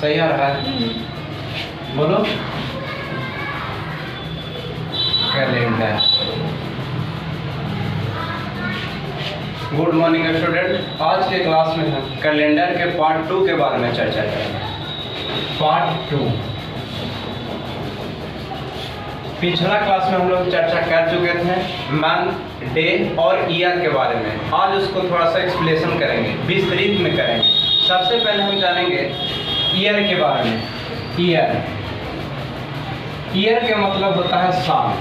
सही आ रहा है? बोलो। कैलेंडर। Good morning student. आज के क्लास में हम कैलेंडर के पार्ट 2 के बारे में चर्चा करेंगे। पार्ट 2। पिछला क्लास में हम लोग चर्चा कर चुके थे मंथ, डे और ईयर के बारे में। आज उसको थोड़ा सा एक्सप्लेनेशन करेंगे, विस्तृत में करेंगे। सबसे पहले हम जानेंगे ईयर के बारे में। ईयर के मतलब होता है साल।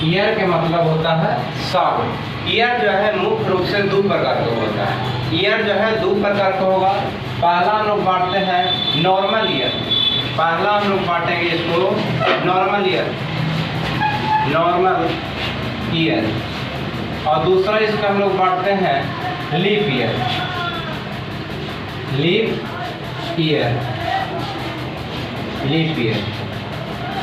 ईयर के मतलब होता है साल। ईयर जो है मुख्य रूप से 2 प्रकार का होता है। ईयर जो है 2 प्रकार का होगा। पहला हम लोग बांटते हैं नॉर्मल ईयर। पहला हम लोग बांटेंगे इसको नॉर्मल ईयर, और दूसरा इसका हम लोग बांटते हैं लीप ईयर।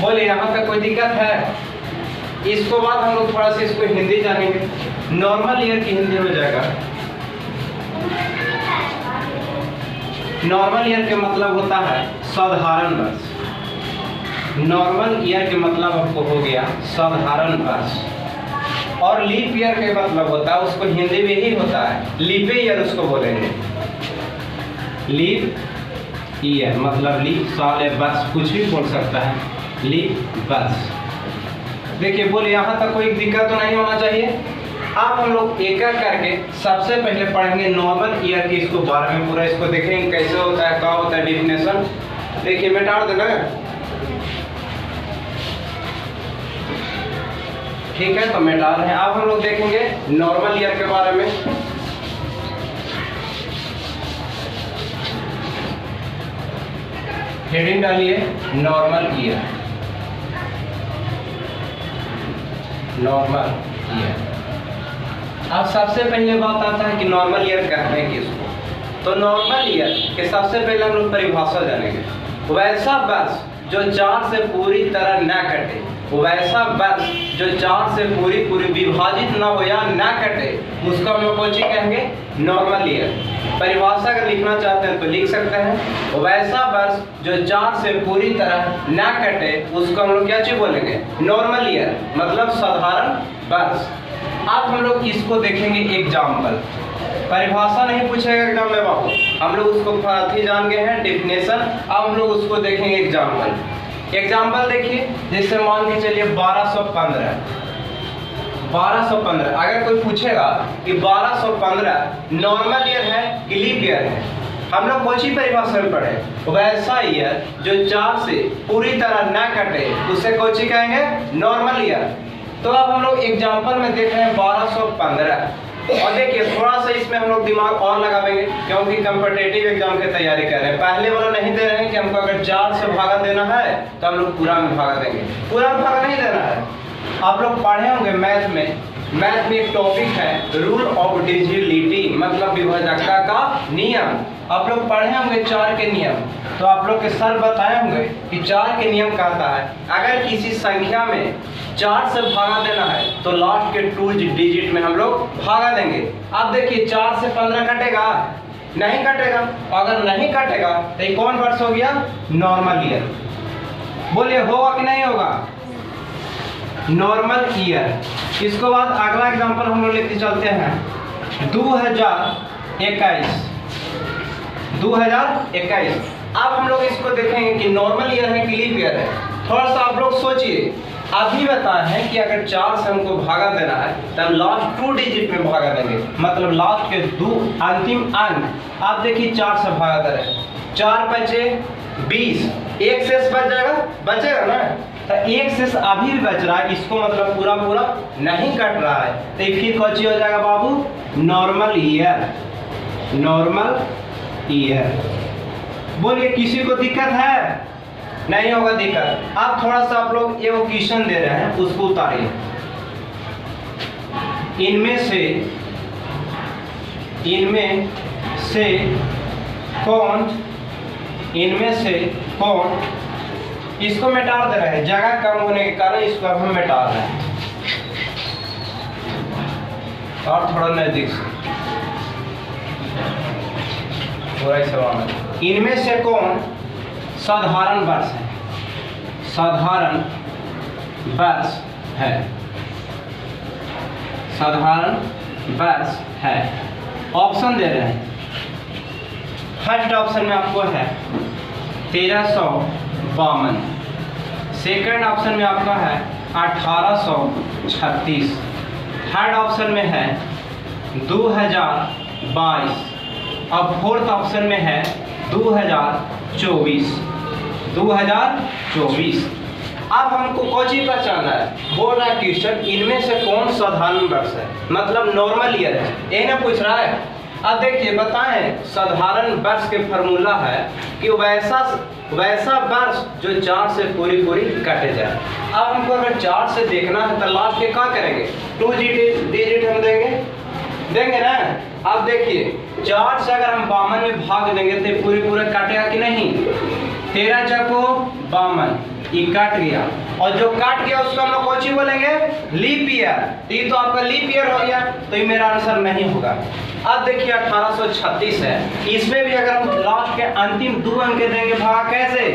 बोलिए यहाँ तक कोई दिक्कत है? इसको बाद हम लोग थोड़ा सा इसको हिंदी जानेंगे। नॉर्मल ईयर की हिंदी हो जाएगा, नॉर्मल ईयर के मतलब होता है साधारण वर्ष। नॉर्मल ईयर के मतलब आपको हो गया साधारण वर्ष। और लीप ईयर के मतलब होता है, उसको हिंदी में ही होता है लीपे ईयर उसको बोलेंगे। लीप ईयर मतलब लीप साल या वर्ष कुछ भी बोल सकता है, लीप वर्ष। देखिए बोले यहाँ तक कोई दिक्कत तो नहीं होना चाहिए। अब हम लोग एक एक करके सबसे पहले पढ़ेंगे नॉर्मल ईयर की इसको बारे में, पूरा इसको देखेंगे कैसे होता है, क्या होता है, डिफिनेशन। देखिए मिटा देना, ठीक है? तो मिटा रहे हैं। अब हम लोग देखेंगे नॉर्मल ईयर के बारे में। हेडिंग डालिए नॉर्मल ईयर। Normal year. अब सबसे पहले बात आता है कि नॉर्मल ईयर कहते हैं किसको। तो नॉर्मल ईयर के सबसे पहले हम लोग परिभाषा जानेंगे। वैसा वर्ष जो 4 से पूरी तरह न कटे, वैसा वर्ष जो 4 से पूरी विभाजित ना हो या ना कटे, उसका हम लोग कौन सी कहेंगे? Normal year. परिभाषा अगर लिखना चाहते हैं तो लिख सकते हैं, वैसा वर्ष जो 4 से पूरी तरह ना कटे, उसको हम लोग क्या चीज बोलेंगे? नॉर्मल ईयर मतलब साधारण वर्ष। अब हम लोग इसको देखेंगे एग्जाम्पल। परिभाषा नहीं पूछेगा एग्जाम में बाबू, हम लोग उसको ही जान गए हैं डिफिनेशन। अब हम लोग उसको देखेंगे एग्जाम्पल। एग्जाम्पल देखिए, जैसे मान के चलिए 1215। अगर कोई पूछेगा कि 1215 नॉर्मल ईयर है कि लीप ईयर है, हम लोग कौन सी परिभाषा में पढ़े? वैसा ईयर जो 4 से पूरी तरह न कटे, उसे कौन सी कहेंगे? Normal year. तो अब हम लोग एग्जाम्पल में देख रहे हैं 1215। और देखिए थोड़ा सा इसमें हम लोग दिमाग और लगाएंगे, क्योंकि कॉम्पिटिटिव एग्जाम की तैयारी कर रहे हैं। पहले वाला नहीं दे रहे हैं कि हमको अगर 4 से भागा देना है तो हम लोग पूरा में भागा देंगे। पूरा में भागा नहीं देना है। आप लोग पढ़े होंगे मैथ में एक टॉपिक है रूल ऑफ डिविजिबिलिटी मतलब विभाजकता का नियम। आप लोग पढ़े होंगे 4 के नियम। तो आप लोग के सर बताए होंगे कि 4 के नियम कहता है अगर किसी संख्या में 4 से भागा देना है तो लास्ट के 2 डिजिट में हम लोग भागा देंगे। अब देखिए 4 से 15 कटेगा? नहीं कटेगा। अगर नहीं कटेगा तो ये कौन वर्ष हो गया? Normal year. बोलिए होगा कि नहीं होगा? Normal year. इसके बाद अगला एग्जांपल हम लोग लेते चलते हैं 2021। अब हम लोग इसको देखेंगे कि नॉर्मल ईयर है कि लीप ईयर है। थोड़ा सा आप लोग सोचिए। अभी बताए हैं कि अगर 4 से हमको भागा देना है तब लास्ट 2 डिजिट में भागा देंगे, मतलब लास्ट के 2 अंतिम अंक। आप देखिए 4 से भागा दे रहे हैं, 4 बचे 20, एक शेष बच जाएगा, बचेगा ना? तो एक शेष अभी भी बच रहा है, इसको मतलब पूरा नहीं कट रहा है, तो फिर कौन सी हो जाएगा बाबू? Normal year. बोलिए किसी को दिक्कत है? नहीं होगा दिक्कत। अब थोड़ा सा आप लोग ये क्वेश्चन दे रहे हैं, उसको उतारिए। इनमें से कौन इसको मिटा दे रहे हैं, जगह कम होने के कारण इसको अब हम मिटा रहे हैं। और थोड़ा नजदीक से पूरा ही सवाल है। इनमें से कौन साधारण वर्ष है? साधारण वर्ष है, साधारण वर्ष है। ऑप्शन दे रहे हैं। फर्स्ट ऑप्शन में आपको है 1352, सेकंड ऑप्शन में आपका है 1836, थर्ड ऑप्शन में है 2022 और फोर्थ ऑप्शन में है 2024। 2024। अब हमको कौन चीज पहचानना है? बोल रहा है क्वेश्चन इनमें से कौन साधारण वर्ष है, मतलब नॉर्मल ईयर है, ये ना पूछ रहा है। अब देखिए बताएं, साधारण वर्ष के फॉर्मूला है कि वैसा वर्ष जो 4 से पूरी कटे जाए। अब हमको अगर 4 से देखना है तो लास्ट के क्या करेंगे? 2 डिजिट हम देंगे ना। अब देखिए 4 से अगर हम 52 में भाग देंगे तो पूरे काटेगा कि नहीं? 13 चको 52, ये काट गया, और जो काट गया उसको हम लोग कौन सी बोलेंगे? Leap year. ये तो आपका लीप ईयर हो गया, तो ये मेरा आंसर नहीं होगा। अब देखिए 1836 है, इसमें भी अगर हम लास्ट के अंतिम 2 अंक देंगे भाग कैसे?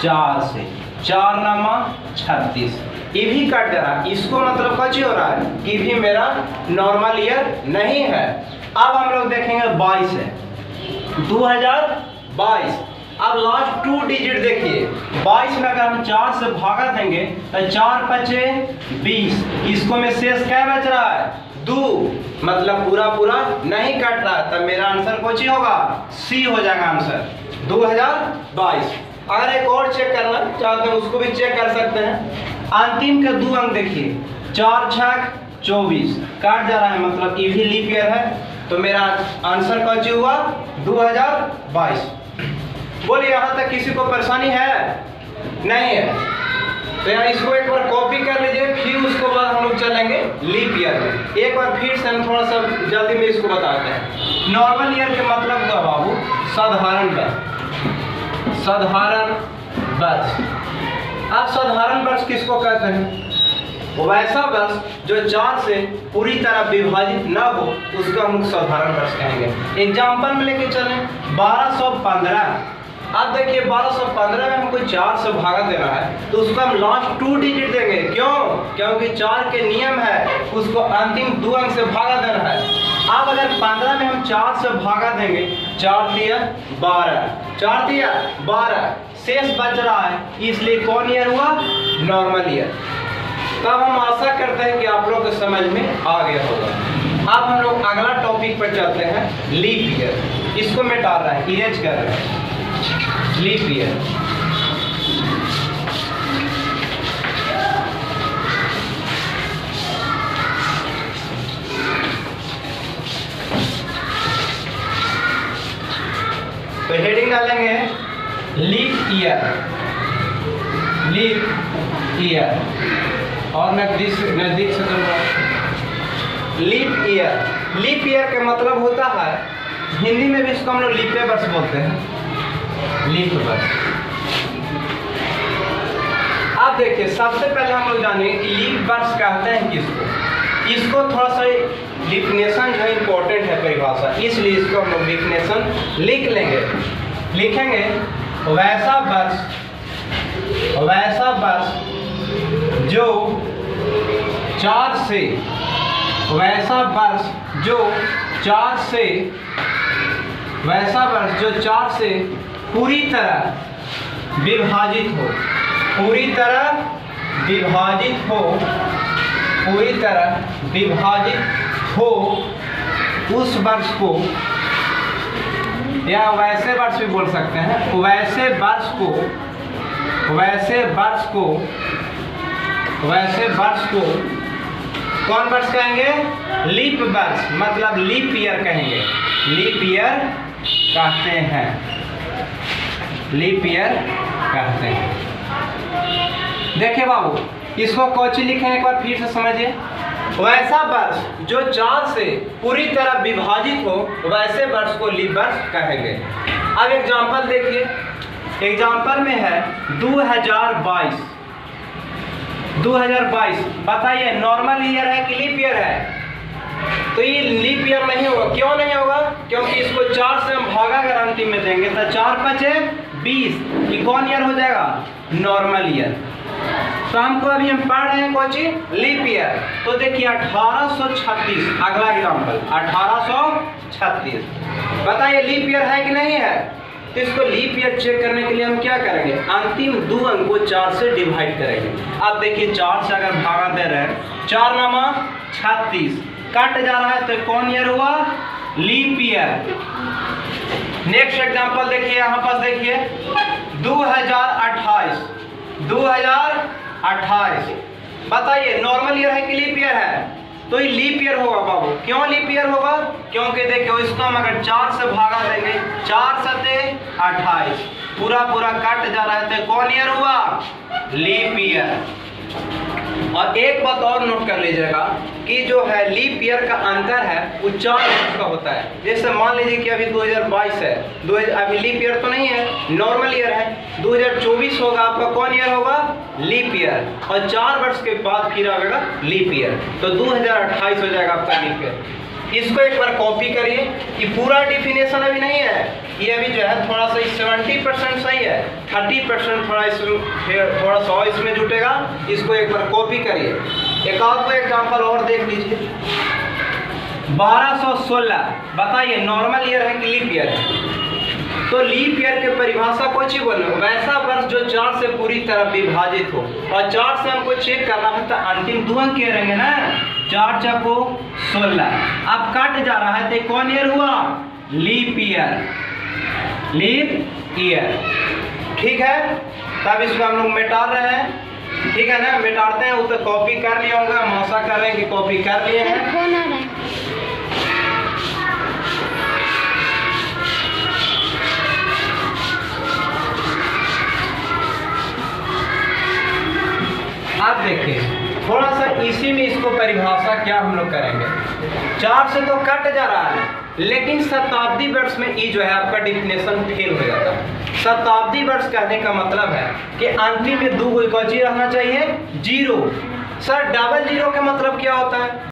4 से, 4 नामा 36, ये भी कट जा रहा है, इसको मतलब कौन हो रहा है कि भी मेरा नॉर्मल ईयर नहीं है। अब हम लोग देखेंगे 22 है, 2022। अब लास्ट 2 डिजिट देखिए, 22 में अगर हम 4 से भागा देंगे तो 4 पचे 20, इसको में शेष क्या बच रहा है? 2, मतलब पूरा नहीं कट रहा, तब मेरा आंसर कौन होगा? सी हो जाएगा आंसर 2022। अगर एक और चेक करना चाहते हैं उसको भी चेक कर सकते हैं। अंतिम के 2 अंक देखिए, 4 छक 24, काट जा रहा है, मतलब ये भी लीप ईयर है, तो मेरा आंसर कौन हुआ? 2022। बोलिए यहाँ तक किसी को परेशानी है? नहीं है, तो यहाँ इसको एक बार कॉपी कर लीजिए, फिर उसको बाद हम लोग चलेंगे लीप ईयर में। एक बार फिर से हम थोड़ा सा जल्दी में इसको बताते हैं। नॉर्मल ईयर के मतलब क्या बाबू? साधारण वर्ष, साधारण वर्ष। अब साधारण वर्ष किसको कहते हैं? वैसा वर्ष जो 4 से पूरी तरह विभाजित ना हो, उसको हम लोग साधारण वर्ष कहेंगे। एग्जाम्पल में लेके चलें 1215। अब देखिए 1215 में हमको 4 से भागा देना है, तो उसको हम लास्ट 2 डिजिट देंगे। क्यों? क्योंकि 4 के नियम है, उसको अंतिम 2 अंक से भागा देना है। अब अगर 15 में हम 4 से भागा देंगे, 4 तिया 12, 4 तिया 12, शेष बच रहा है, इसलिए कौन ईयर हुआ? Normal year. तब हम आशा करते हैं कि आप लोग को समझ में आ गया होगा। अब हम लोग अगला टॉपिक पर चलते हैं, लीप ईयर। इसको मैं डाल रहा है, इरेज कर रहे हैं, लीप ईयर। तो हेडिंग डालेंगे लीप ईयर, लीप ईयर, और नजदीक से करूँगा लीप ईयर। लीप ईयर का मतलब होता है, हिंदी में भी इसको हम लोग लीपे वर्ष बोलते हैं, लीप वर्ष। अब देखिए सबसे पहले हम लोग जानेंगे कि लीप वर्ष कहते हैं किसको। इसको थोड़ा सा डिफिनेशन जो है इम्पोर्टेंट है परिभाषा, इसलिए इसको हम लोग डिफिनेशन लिख लेंगे। लिखेंगे वैसा वर्ष जो 4 से, वैसा वर्ष जो 4 से, वैसा वर्ष जो 4 से पूरी तरह विभाजित हो, पूरी तरह विभाजित हो, पूरी तरह विभाजित हो, उस वर्ष को, या वैसे वर्ष भी बोल सकते हैं, वैसे वर्ष को, वैसे वर्ष को, वैसे वर्ष को कौन वर्ष कहेंगे? लीप वर्ष, मतलब लीप ईयर कहेंगे, लीप ईयर कहते हैं, लीप ईयर कहते हैं। देखिए बाबू, इसको कौची लिखे एक बार फिर से समझिए। वैसा वर्ष जो 4 से पूरी तरह विभाजित हो, वैसे वर्ष को लीप वर्ष कहेंगे। अब एग्जाम्पल देखिए, एग्जाम्पल में है 2022। 2022 बताइए नॉर्मल ईयर है कि लीप ईयर है? तो ये लीप ईयर नहीं होगा। क्यों नहीं होगा? क्योंकि इसको 4 से हम भागा अगर अंतिम में देंगे तो 4 5 20, ये कौन ईयर हो जाएगा? Normal year. तो हमको अभी हम पढ़ रहे हैं कौन चीज? Leap year. तो देखिए 1836 अगला एग्जाम्पल 1836। बताइए लीप ईयर है कि नहीं है? तो इसको लीप ईयर चेक करने के लिए हम क्या करेंगे? अंतिम 2 अंक को 4 से डिवाइड करेंगे। अब देखिए 4 से अगर भागा दे रहे हैं, 4 नामा 36 कट जा रहा है, तो कौन ईयर हुआ? Leap year. नेक्स्ट एग्जांपल देखिए, यहाँ पास देखिए 2028। बताइए नॉर्मल ईयर है कि लीप ईयर है? तो ये लीप ईयर होगा बाबू। क्यों लीप ईयर होगा? क्योंकि देखियो इसको हम अगर 4 से भागा देंगे, 4 सते 28 पूरा कट जा रहा है, तो कौन ईयर हुआ? Leap year. और एक बात और नोट कर लीजिएगा कि जो है लीप ईयर का अंतर है वो 4 वर्ष का होता है। जैसे मान लीजिए कि अभी 2022 है, अभी लीप ईयर तो नहीं है, नॉर्मल ईयर है। 2024 होगा आपका, कौन ईयर होगा? Leap year. और 4 वर्ष के बाद फिर आएगा लीप ईयर, तो 2028 हो जाएगा आपका लीप ईयर। इसको एक बार कॉपी करिए। कि पूरा डिफिनेशन अभी नहीं है, ये अभी जो है थोड़ा सा 70% सही है, 30% थोड़ा सा और इसमें जुटेगा। इसको एक बार कॉपी करिए। एक आध एग्जाम्पल और देख लीजिए। 1216 बताइए नॉर्मल ईयर है कि लीप ईयर है? तो लीप ईयर के परिभाषा को चीज बोल रहे हो, वैसा वर्ष जो 4 से पूरी तरह विभाजित हो। और 4 से हमको चेक करना है तो अंतिम 2 अंक क्या रहेंगे ना? 4 चको 16। अब कट जा रहा है, तो कौन ईयर हुआ? Leap year. ठीक है, तब इसको हम लोग मिटा रहे हैं। ठीक है ना, मिटाते हैं। वो तो कॉपी कर लिया होगा, हम आशा कर रहे हैं कि कॉपी कर लिए हैं। आप देखिए थोड़ा सा इसी में इसको परिभाषा क्या हम लोग करेंगे। 4 से तो कट जा रहा है, लेकिन शताब्दी वर्ष में ई जो है आपका डिफिनेशन फेल हो जाता है। शताब्दी वर्ष कहने का मतलब है कि अंतिम में 2 कोई रहना चाहिए 0। सर डबल 0 का मतलब क्या होता है?